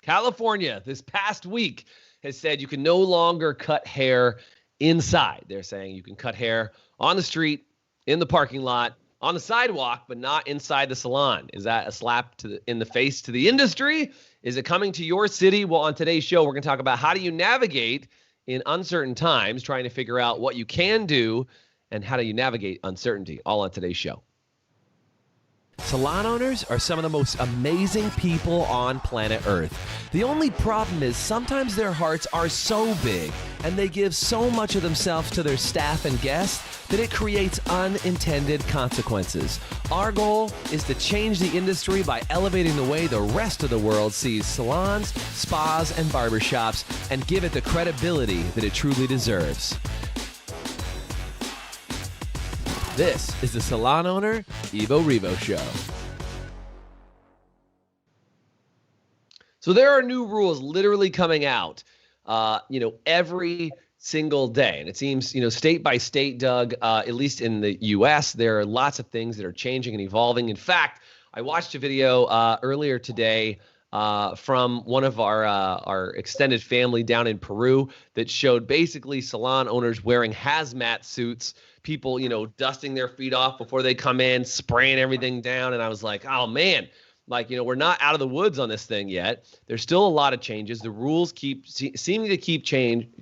California this past week has said you can no longer cut hair inside. They're saying you can cut hair on the street, in the parking lot, on the sidewalk, but not inside the salon. Is that a slap in the face to the industry? Is it coming to your city? Well, on today's show, we're going to talk about how do you navigate in uncertain times, trying to figure out what you can do and how do you navigate uncertainty, all on today's show. Salon owners are some of the most amazing people on planet Earth. The only problem is sometimes their hearts are so big and they give so much of themselves to their staff and guests that it creates unintended consequences. Our goal is to change the industry by elevating the way the rest of the world sees salons, spas, and barbershops and give it the credibility that it truly deserves. This is the Salon Owner Evo Revo Show. So there are new rules literally coming out, every single day. And it seems, state by state, Doug, at least in the U.S., there are lots of things that are changing and evolving. In fact, I watched a video earlier today from one of our extended family down in Peru that showed basically salon owners wearing hazmat suits, people, dusting their feet off before they come in, spraying everything down. And I was like, oh man, we're not out of the woods on this thing yet. There's still a lot of changes. The rules seem to keep changing,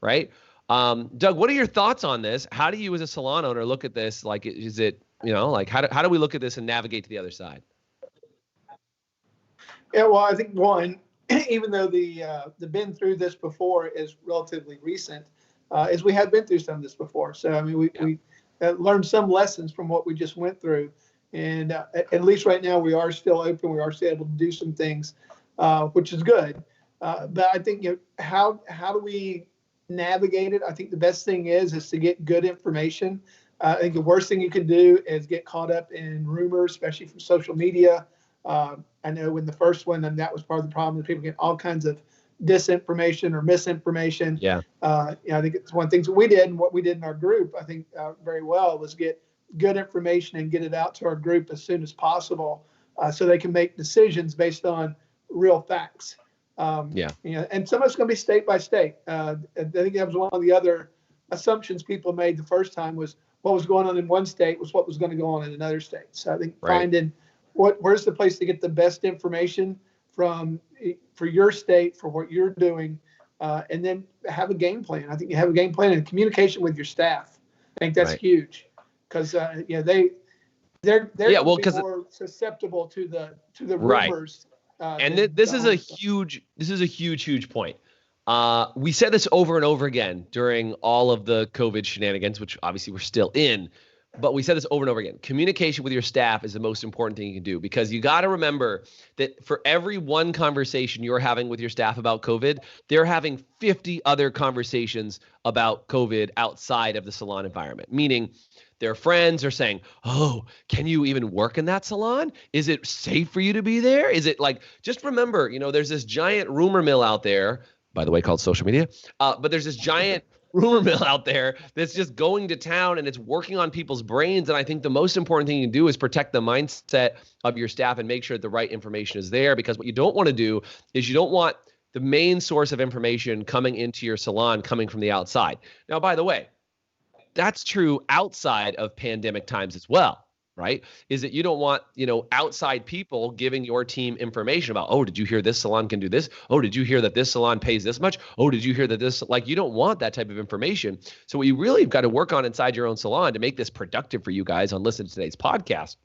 right? Doug, what are your thoughts on this? How do you as a salon owner look at this? Is it, how do we look at this and navigate to the other side? Yeah, well, I think one, even though the been through this before is relatively recent, is we have been through some of this before. So, I mean, we learned some lessons from what we just went through. And at least right now, we are still open. We are still able to do some things, which is good. But I think, how do we navigate it? I think the best thing is to get good information. I think the worst thing you can do is get caught up in rumors, especially from social media. I know when the first one, and that was part of the problem, that people get all kinds of disinformation or misinformation. Yeah. I think it's one of the things that we did, and what we did in our group, I think very well, was get good information and get it out to our group as soon as possible, so they can make decisions based on real facts. And some of it's going to be state by state. I think that was one of the other assumptions people made the first time, was what was going on in one state was what was going to go on in another state. So I think finding where's the place to get the best information for your state, for what you're doing, and then have a game plan. I think you have a game plan and communication with your staff. I think that's huge, because they're more susceptible to the rumors. And this is a huge point. We said this over and over again during all of the COVID shenanigans, which obviously we're still in. But we said this over and over again. Communication with your staff is the most important thing you can do, because you got to remember that for every one conversation you're having with your staff about COVID, they're having 50 other conversations about COVID outside of the salon environment, meaning their friends are saying, oh, can you even work in that salon? Is it safe for you to be there? Is it just remember, there's this giant rumor mill out there, by the way, called social media, but there's this giant rumor mill out there that's just going to town, and it's working on people's brains. And I think the most important thing you can do is protect the mindset of your staff and make sure that the right information is there, because what you don't want to do is you don't want the main source of information coming into your salon coming from the outside. Now, by the way, that's true outside of pandemic times as well, right? Is that you don't want, outside people giving your team information about, oh, did you hear this salon can do this? Oh, did you hear that this salon pays this much? Oh, did you hear that this, you don't want that type of information. So what you really have got to work on inside your own salon to make this productive for you guys on listening to today's podcast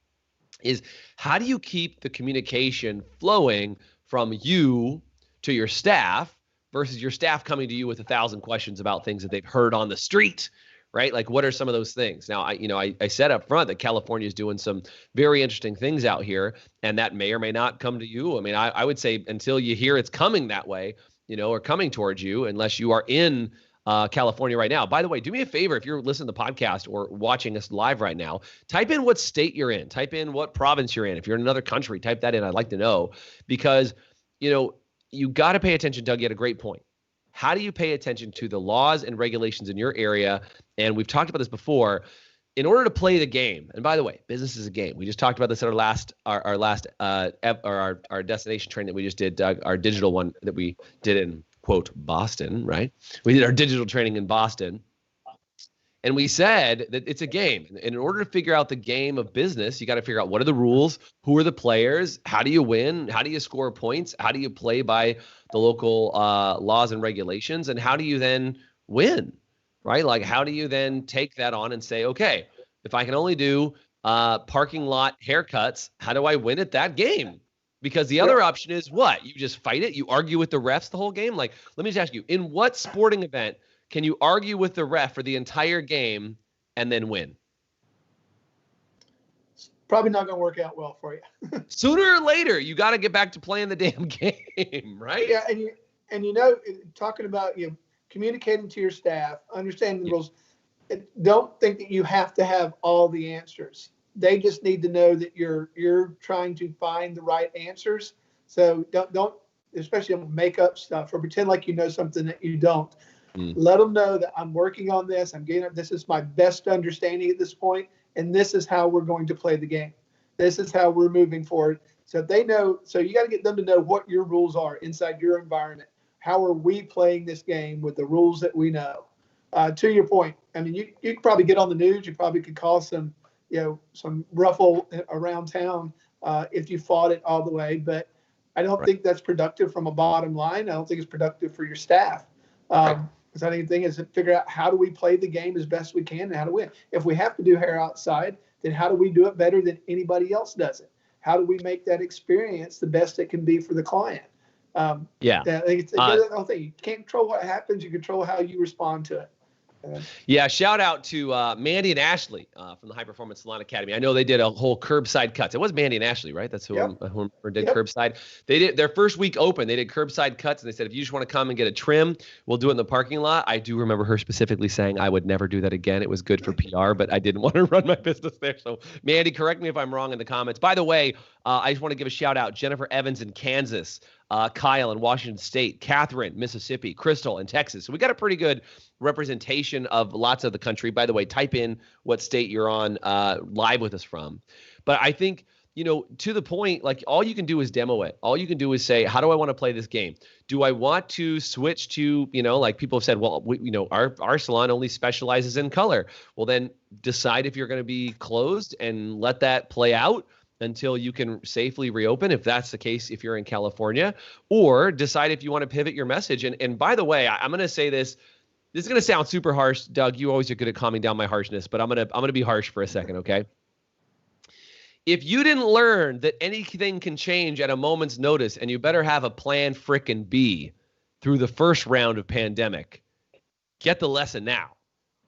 is, how do you keep the communication flowing from you to your staff versus your staff coming to you with 1,000 questions about things that they've heard on the street, right? What are some of those things? Now, I said up front that California is doing some very interesting things out here, and that may or may not come to you. I mean, I would say until you hear it's coming that way, or coming towards you, unless you are in California right now. By the way, do me a favor, if you're listening to the podcast or watching us live right now, type in what state you're in, type in what province you're in. If you're in another country, type that in. I'd like to know, because, you got to pay attention. Doug, you had a great point. How do you pay attention to the laws and regulations in your area? And we've talked about this before. in order to play the game, and by the way, business is a game. We just talked about this at our destination training that we just did, Doug, our digital one that we did in quote Boston, right? We did our digital training in Boston. And we said that it's a game. And in order to figure out the game of business, you got to figure out what are the rules, who are the players, how do you win, how do you score points, how do you play by the local laws and regulations, and how do you then win, right? Like, how do you then take that on and say, okay, if I can only do parking lot haircuts, how do I win at that game? Because the other option is what? You just fight it? You argue with the refs the whole game? Like, let me just ask you, in what sporting event can you argue with the ref for the entire game and then win? Probably not going to work out well for you. Sooner or later, you got to get back to playing the damn game, right? Yeah, and talking about communicating to your staff, understanding the rules. Don't think that you have to have all the answers. They just need to know that you're trying to find the right answers. So don't especially make up stuff or pretend like you know something that you don't. Let them know that I'm working on this. This is my best understanding at this point, and this is how we're going to play the game. This is how we're moving forward. So they know. So you got to get them to know what your rules are inside your environment. How are we playing this game with the rules that we know? To your point, I mean, you could probably get on the news. You probably could cause some ruffle around town if you fought it all the way. But I don't think that's productive from a bottom line. I don't think it's productive for your staff. Because I think the thing is to figure out how do we play the game as best we can and how to win. If we have to do hair outside, then how do we do it better than anybody else does it? How do we make that experience the best it can be for the client? I think it's the whole thing. You can't control what happens. You control how you respond to it. Shout out to Mandy and Ashley from the High Performance Salon Academy. I know they did a whole curbside cuts. It was Mandy and Ashley, right? That's who did curbside. They did their first week open. They did curbside cuts, and they said, if you just want to come and get a trim, we'll do it in the parking lot. I do remember her specifically saying I would never do that again. It was good for PR, but I didn't want to run my business there. So Mandy, correct me if I'm wrong in the comments. By the way, I just want to give a shout out. Jennifer Evans in Kansas, Kyle in Washington State, Catherine, Mississippi, Crystal in Texas. So we got a pretty good representation of lots of the country. By the way, type in what state you're on live with us from. But I think, to the point, like all you can do is demo it. All you can do is say, how do I want to play this game? Do I want to switch to, like people have said, well, our salon only specializes in color. Well, then decide if you're going to be closed and let that play out until you can safely reopen, if that's the case, if you're in California, or decide if you want to pivot your message. And by the way, I'm going to say this. This is going to sound super harsh, Doug. You always are good at calming down my harshness, but I'm going to be harsh for a second, okay? If you didn't learn that anything can change at a moment's notice, and you better have a plan frickin' B through the first round of pandemic, get the lesson now,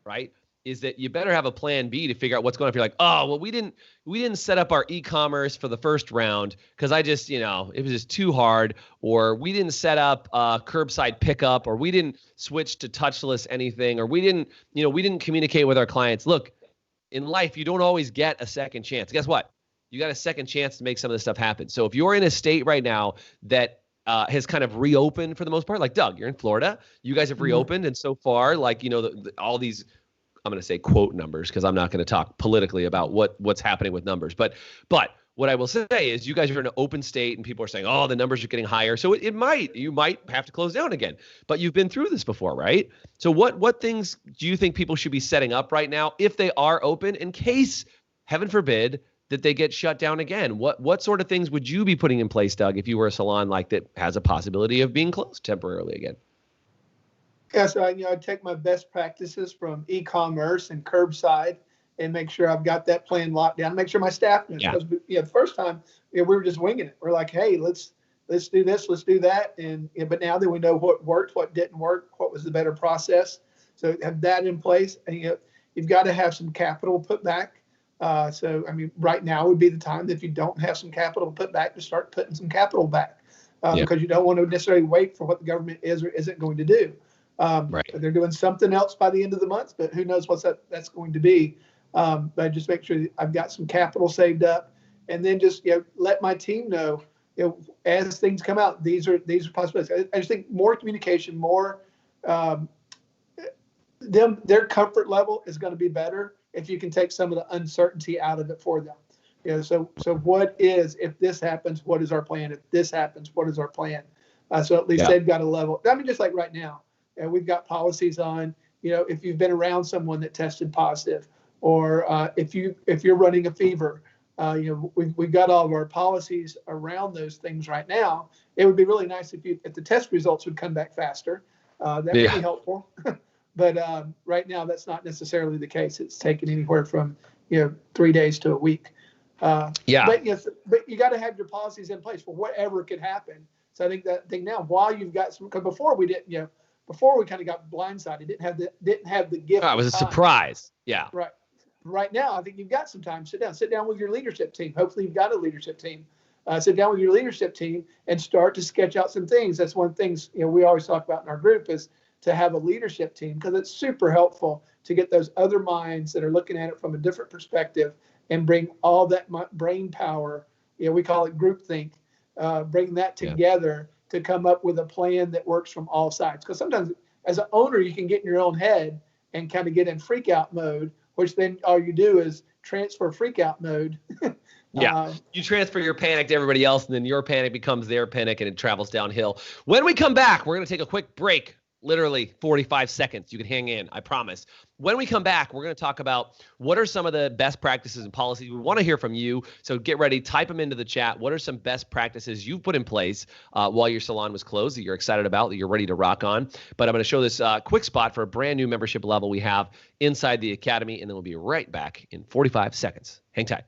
right? Is that you better have a plan B to figure out what's going on. If you're like, oh, well, we didn't set up our e-commerce for the first round because I just, it was just too hard, or we didn't set up curbside pickup, or we didn't switch to touchless anything, or we didn't communicate with our clients. Look, in life, you don't always get a second chance. Guess what? You got a second chance to make some of this stuff happen. So if you're in a state right now that has kind of reopened for the most part, like Doug, you're in Florida, you guys have reopened, and so far, like, all these, I'm going to say quote numbers because I'm not going to talk politically about what's happening with numbers. But what I will say is you guys are in an open state and people are saying, oh, the numbers are getting higher. So you might have to close down again. But you've been through this before, right? So what things do you think people should be setting up right now if they are open in case, heaven forbid, that they get shut down again? What sort of things would you be putting in place, Doug, if you were a salon like that has a possibility of being closed temporarily again? Yeah, so I take my best practices from e-commerce and curbside and make sure I've got that plan locked down. Make sure my staff knows. Because the first time we were just winging it. We're like, hey, let's do this, let's do that, but now that we know what worked, what didn't work, what was the better process, so have that in place. And you've got to have some capital put back. So right now would be the time that if you don't have some capital put back, to start putting some capital back, because you don't want to necessarily wait for what the government is or isn't going to do. They're doing something else by the end of the month, but who knows what that's going to be. But just make sure I've got some capital saved up, and then just let my team know as things come out. These are possibilities. I just think more communication, more their comfort level is going to be better if you can take some of the uncertainty out of it for them. So what is, if this happens, what is our plan? If this happens, what is our plan? So at least they've got a level. I mean, just like right now, we've got policies on, if you've been around someone that tested positive, or if you're running a fever, we've got all of our policies around those things right now. It would be really nice if the test results would come back faster. That would be helpful. But right now, that's not necessarily the case. It's taken anywhere from 3 days to a week. But you got to have your policies in place for whatever could happen. So I think now, while you've got some, because before we didn't, before we kind of got blindsided, didn't have the gift. It was a surprise. Yeah. Right. Right now, I think you've got some time. Sit down with your leadership team. Hopefully, you've got a leadership team. Sit down with your leadership team and start to sketch out some things. That's one of the things we always talk about in our group, is to have a leadership team, because it's super helpful to get those other minds that are looking at it from a different perspective and bring all that brain power. We call it groupthink. Bring that together to come up with a plan that works from all sides. Because sometimes, as an owner, you can get in your own head and kind of get in freak out mode, which then all you do is transfer freak out mode. You transfer your panic to everybody else, and then your panic becomes their panic, and it travels downhill. When we come back, we're going to take a quick break, literally 45 seconds. You can hang in, I promise. When we come back, we're going to talk about what are some of the best practices and policies. We want to hear from you, so get ready, type them into the chat. What are some best practices you've put in place while your salon was closed that you're excited about, that you're ready to rock on? But I'm going to show this quick spot for a brand new membership level we have inside the Academy, and then we'll be right back in 45 seconds. Hang tight.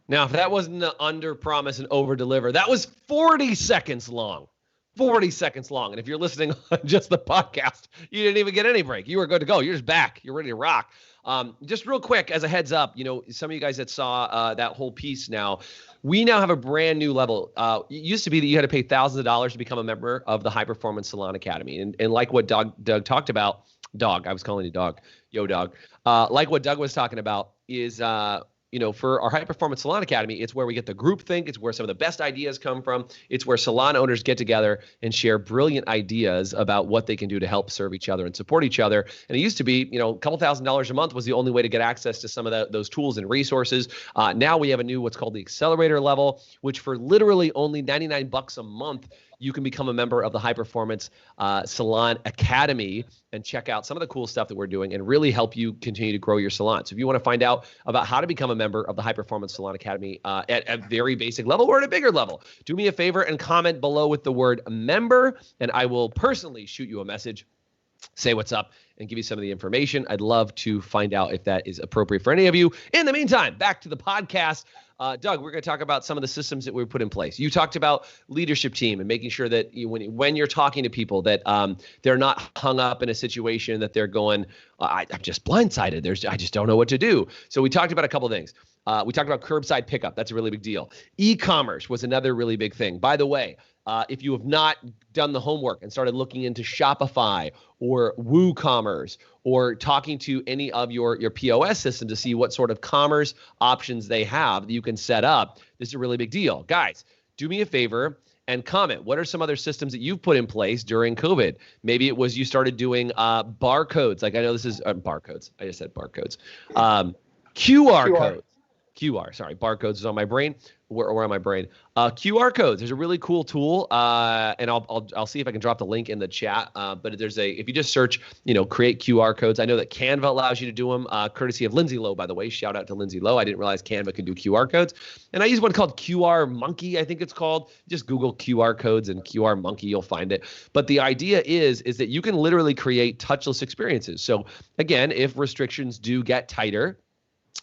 Now, if that wasn't an under promise and over deliver, that was 40 seconds long. 40 seconds long. And if you're listening on just the podcast, you didn't even get any break. You were good to go. You're just back. You're ready to rock. Just real quick, as a heads up, some of you guys that saw that whole piece now, we now have a brand new level. It used to be that you had to pay thousands of dollars to become a member of the High Performance Salon Academy. And like what Doug talked about, I was calling you Dog. Yo, Dog. Like what Doug was talking about is for our High Performance Salon Academy, it's where we get the group think. It's where some of the best ideas come from. It's where salon owners get together and share brilliant ideas about what they can do to help serve each other and support each other. And it used to be, a couple $1,000s a month was the only way to get access to some of those tools and resources. Now we have a new, what's called the Accelerator Level, which for literally only $99 a month, you can become a member of the High Performance Salon Academy and check out some of the cool stuff that we're doing and really help you continue to grow your salon. So if you want to find out about how to become a member of the High Performance Salon Academy at a very basic level or at a bigger level, do me a favor and comment below with the word member, and I will personally shoot you a message, say what's up, and give you some of the information. I'd love to find out if that is appropriate for any of you. In the meantime, back to the podcast. Doug, we're going to talk about some of the systems that we put in place. You talked about leadership team and making sure that when you're talking to people that they're not hung up in a situation that they're going, I'm just blindsided. I just don't know what to do. So we talked about a couple of things. We talked about curbside pickup. That's a really big deal. E-commerce was another really big thing. By the way, if you have not done the homework and started looking into Shopify or WooCommerce or talking to any of your POS system to see what sort of commerce options they have that you can set up, this is a really big deal. Guys, do me a favor and comment. What are some other systems that you've put in place during COVID? Maybe it was you started doing barcodes. Like I know this is barcodes. I just said barcodes. QR codes. Sorry, barcodes is on my brain. Or on my brain. QR codes. There's a really cool tool, and I'll see if I can drop the link in the chat. But if you just search, create QR codes. I know that Canva allows you to do them, courtesy of Lindsay Lowe, by the way. Shout out to Lindsay Lowe. I didn't realize Canva could do QR codes. And I use one called QR Monkey, I think it's called. Just Google QR codes and QR Monkey, you'll find it. But the idea is that you can literally create touchless experiences. So again, if restrictions do get tighter,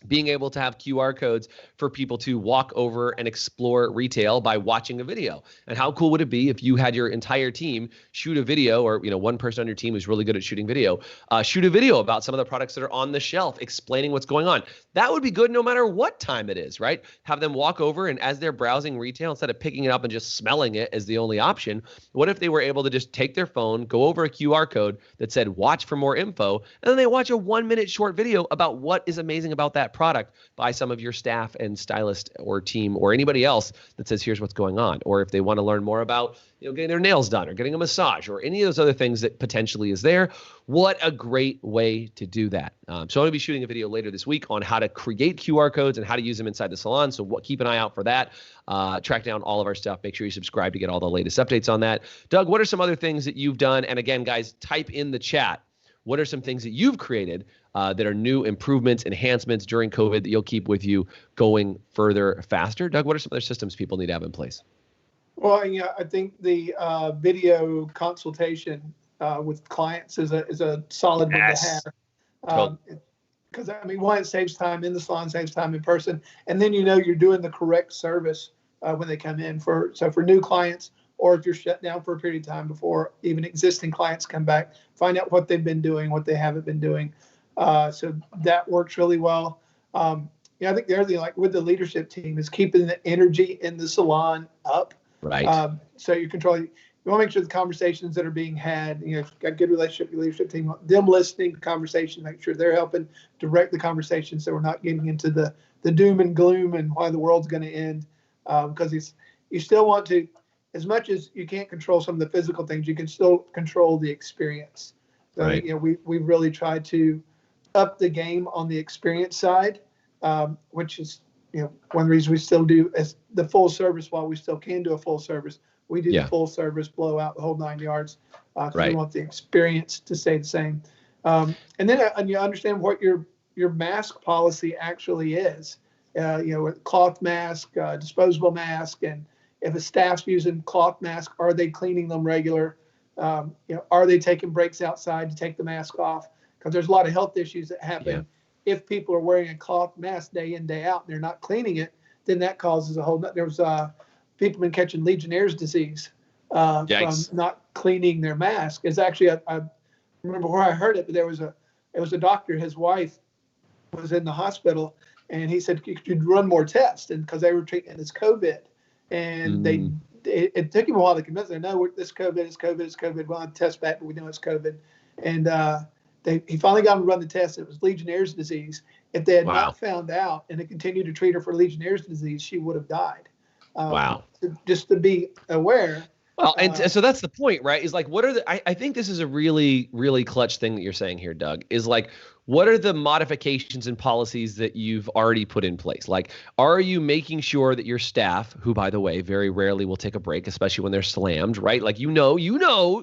being able to have QR codes for people to walk over and explore retail by watching a video. And how cool would it be if you had your entire team shoot a video, or one person on your team who's really good at shooting video, shoot a video about some of the products that are on the shelf, explaining what's going on. That would be good no matter what time it is, right? Have them walk over, and as they're browsing retail, instead of picking it up and just smelling it as the only option, what if they were able to just take their phone, go over a QR code that said watch for more info, and then they watch a 1-minute short video about what is amazing about that product by some of your staff and stylist or team or anybody else that says, here's what's going on. Or if they want to learn more about getting their nails done or getting a massage or any of those other things that potentially is there, what a great way to do that. So I'm going to be shooting a video later this week on how to create QR codes and how to use them inside the salon. So keep an eye out for that. Track down all of our stuff. Make sure you subscribe to get all the latest updates on that. Doug, what are some other things that you've done? And again, guys, type in the chat. What are some things that you've created that are new improvements, enhancements during COVID that you'll keep with you going further, faster? Doug, what are some other systems people need to have in place? Well, I think the video consultation with clients is a solid one to have. Because one, it saves time in the salon, saves time in person, and then you're doing the correct service when they come in. For new clients, or if you're shut down for a period of time before even existing clients come back, find out what they've been doing, what they haven't been doing. So that works really well. I think the other thing, like with the leadership team, is keeping the energy in the salon up. Right. So you're controlling. You want to make sure the conversations that are being had, got good relationship with your leadership team, them listening to conversation, make sure they're helping direct the conversation so we're not getting into the doom and gloom and why the world's going to end. Because you still want to, as much as you can't control some of the physical things, you can still control the experience. So, right. We've really tried to up the game on the experience side, which is, one of the reasons we still do as the full service. While we still can do a full service, we do the full service, blow out the whole 9 yards. We want the experience to stay the same. And then you understand what your mask policy actually is. With cloth mask, disposable mask, and if a staff's using cloth mask, are they cleaning them regular? Are they taking breaks outside to take the mask off? Because there's a lot of health issues that happen if people are wearing a cloth mask day in, day out, and they're not cleaning it. Then that causes a whole. There's people been catching Legionnaire's disease from not cleaning their mask. It's actually I remember where I heard it, but it was a doctor. His wife was in the hospital, and he said, "Could you run more tests?" And because they were treating it as COVID, and it took him a while to convince them, no, this COVID is COVID, it's COVID. Well, I test back, but we know it's COVID. And he finally got him to run the test. It was Legionnaire's disease. If they had not found out and had continued to treat her for Legionnaire's disease, she would have died. Just to be aware. Well, and so that's the point, right? Is like, what are I think this is a really, really clutch thing that you're saying here, Doug, is like, what are the modifications and policies that you've already put in place? Like, are you making sure that your staff, who, by the way, very rarely will take a break, especially when they're slammed, right? Like,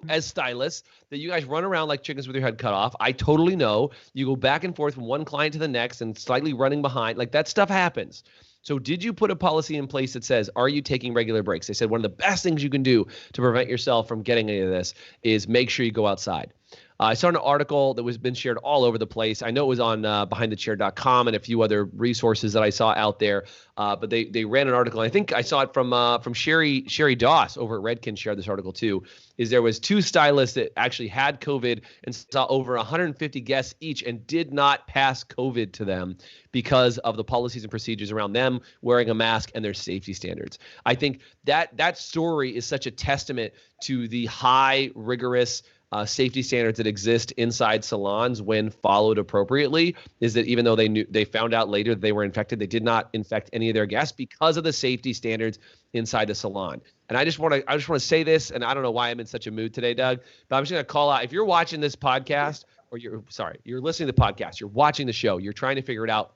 as stylists that you guys run around like chickens with your head cut off. I totally know. You go back and forth from one client to the next and slightly running behind. Like, that stuff happens. So did you put a policy in place that says, are you taking regular breaks? They said one of the best things you can do to prevent yourself from getting any of this is make sure you go outside. I saw an article that was been shared all over the place. I know it was on behindthechair.com and a few other resources that I saw out there. But they ran an article. And I think I saw it from Sherry Doss over at Redken shared this article too. Is there was 2 stylists that actually had COVID and saw over 150 guests each and did not pass COVID to them because of the policies and procedures around them wearing a mask and their safety standards. I think that story is such a testament to the high rigorous safety standards that exist inside salons when followed appropriately. Is that even though they found out later that they were infected, they did not infect any of their guests because of the safety standards inside the salon. And I just want to say this, and I don't know why I'm in such a mood today, Doug, but I'm just going to call out, if you're watching this podcast, or you're listening to the podcast, you're watching the show, you're trying to figure it out,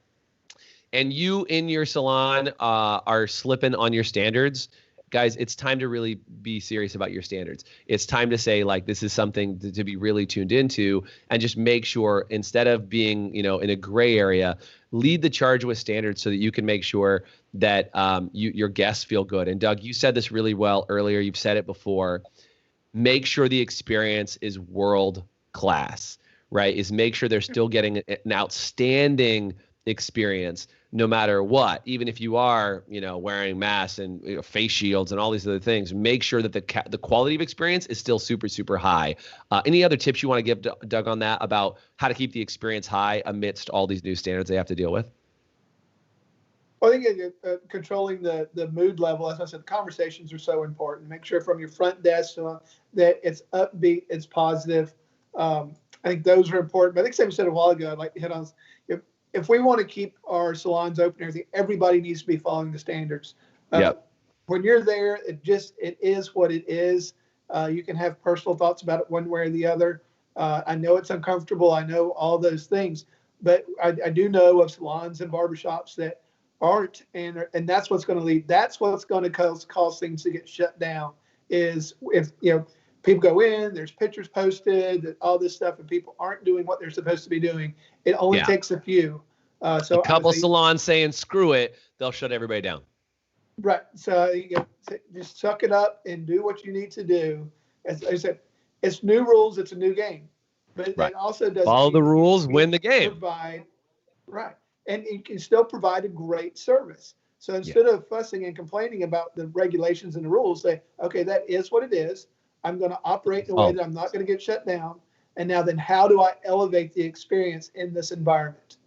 and you in your salon are slipping on your standards, guys, it's time to really be serious about your standards. It's time to say, like, this is something to be really tuned into, and just make sure, instead of being, in a gray area, lead the charge with standards so that you can make sure that your guests feel good. And Doug, you said this really well earlier. You've said it before. Make sure the experience is world class, right? Is make sure they're still getting an outstanding experience no matter what, even if you are, wearing masks and face shields and all these other things. Make sure that the quality of experience is still super, super high. Any other tips you want to give, Doug, on that about how to keep the experience high amidst all these new standards they have to deal with? Well, I think controlling the mood level, as I said, the conversations are so important. Make sure from your front desk that it's upbeat, it's positive. I think those are important. But I think Sam said a while ago, I'd like to hit on, if we want to keep our salons open and everything, everybody needs to be following the standards. When you're there, it is what it is. You can have personal thoughts about it one way or the other. I know it's uncomfortable. I know all those things. But I do know of salons and barbershops that aren't, and that's what's going to lead. That's what's going to cause things to get shut down. Is if people go in, there's pictures posted, all this stuff, and people aren't doing what they're supposed to be doing. It only takes a few. So a couple salons saying screw it, they'll shut everybody down. Right. So just suck it up and do what you need to do. As I said, it's new rules. It's a new game, but that also doesn't follow the rules, win the game. Right. And you can still provide a great service. So instead of fussing and complaining about the regulations and the rules, say, okay, that is what it is. I'm going to operate in a way that I'm not going to get shut down. And now then how do I elevate the experience in this environment?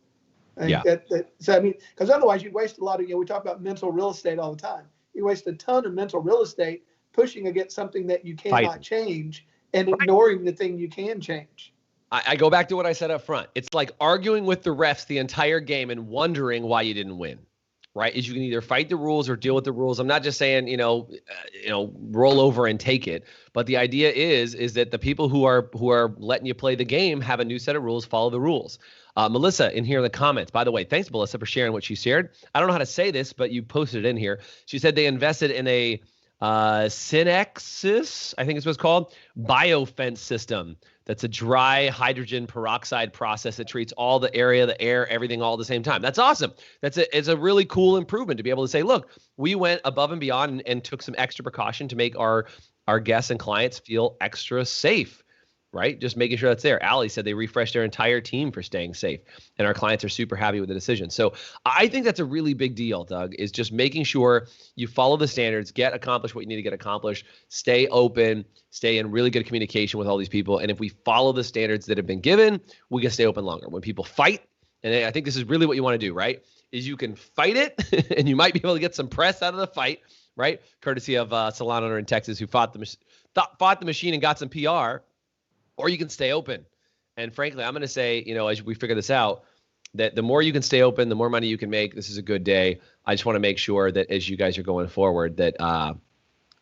So I mean, because otherwise you'd waste a lot of, we talk about mental real estate all the time. You waste a ton of mental real estate pushing against something that you cannot change and ignoring the thing you can change. I go back to what I said up front. It's like arguing with the refs the entire game and wondering why you didn't win, right? Is you can either fight the rules or deal with the rules. I'm not just saying, roll over and take it. But the idea is that the people who are letting you play the game have a new set of rules, follow the rules. Melissa in here in the comments, by the way, thanks, Melissa, for sharing what she shared. I don't know how to say this, but you posted it in here. She said they invested in a Synexis, I think it's what it's called, biofence system. That's a dry hydrogen peroxide process that treats all the area, the air, everything all at the same time. That's awesome. It's a really cool improvement to be able to say, look, we went above and beyond and took some extra precaution to make our guests and clients feel extra safe, right? Just making sure that's there. Allie said they refreshed their entire team for staying safe, and our clients are super happy with the decision. So I think that's a really big deal, Doug, is just making sure you follow the standards, accomplish what you need to get accomplished, stay open, stay in really good communication with all these people. And if we follow the standards that have been given, we can stay open longer. When people fight, and I think this is really what you want to do, right, is you can fight it, and you might be able to get some press out of the fight, right, courtesy of a salon owner in Texas who fought the machine and got some PR. Or you can stay open. And frankly, I'm going to say, as we figure this out, that the more you can stay open, the more money you can make. This is a good day. I just want to make sure that as you guys are going forward, that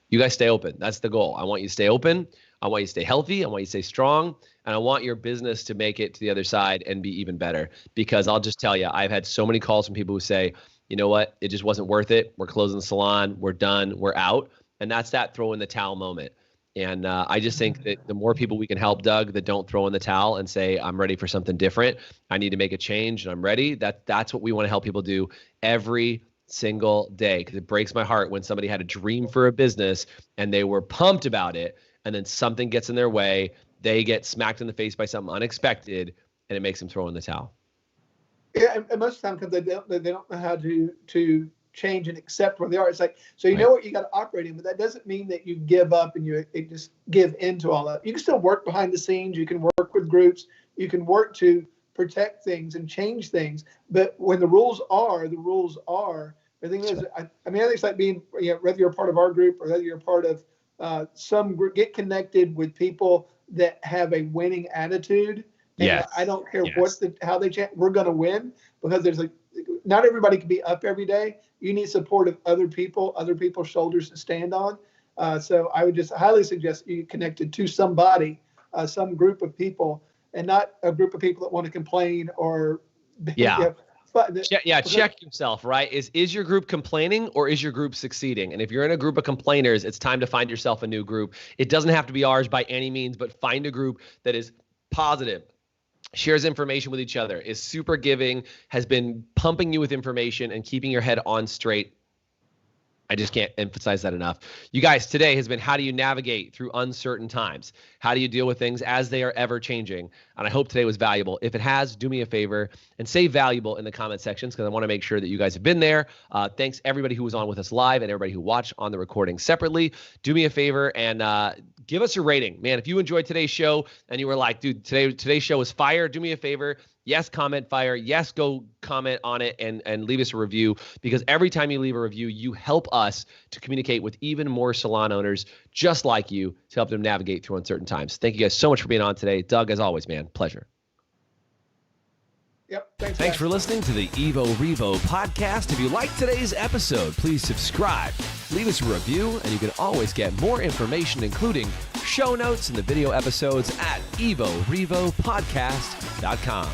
you guys stay open. That's the goal. I want you to stay open. I want you to stay healthy. I want you to stay strong. And I want your business to make it to the other side and be even better. Because I'll just tell you, I've had so many calls from people who say, you know what, it just wasn't worth it. We're closing the salon. We're done. We're out. And that's that throw in the towel moment. And I just think that the more people we can help, Doug, that don't throw in the towel and say, I'm ready for something different. I need to make a change and I'm ready. That's what we want to help people do every single day. Because it breaks my heart when somebody had a dream for a business and they were pumped about it. And then something gets in their way. They get smacked in the face by something unexpected and it makes them throw in the towel. Yeah, and most of the time because they don't know how to change and accept where they are. It's like, so you know what you got to operate in, but that doesn't mean that you give up and you just give into all that. You can still work behind the scenes. You can work with groups. You can work to protect things and change things. But when the rules are, the rules are. The thing is, I think it's like being, whether you're a part of our group or whether you're a part of some group, get connected with people that have a winning attitude. And I don't care how they change. We're going to win because not everybody can be up every day. You need support of other people's shoulders to stand on. So I would just highly suggest you get connected to somebody, some group of people, and not a group of people that want to complain or check yourself, right? Is your group complaining or is your group succeeding? And if you're in a group of complainers, it's time to find yourself a new group. It doesn't have to be ours by any means, but find a group that is positive, shares information with each other, is super giving, has been pumping you with information and keeping your head on straight. I just can't emphasize that enough. You guys, today has been how do you navigate through uncertain times? How do you deal with things as they are ever changing? And I hope today was valuable. If it has, do me a favor and say valuable in the comment sections because I want to make sure that you guys have been there. Thanks everybody who was on with us live and everybody who watched on the recording separately. Do me a favor and give us a rating. Man, if you enjoyed today's show and you were like, dude, today's show was fire, do me a favor. Yes, comment fire. Yes, go comment on it and leave us a review because every time you leave a review, you help us to communicate with even more salon owners just like you to help them navigate through uncertain times. Thank you guys so much for being on today. Doug, as always, man, pleasure. Yep. Thanks for listening to the Evo Revo podcast. If you liked today's episode, please subscribe, leave us a review, and you can always get more information, including show notes and the video episodes at evorevopodcast.com.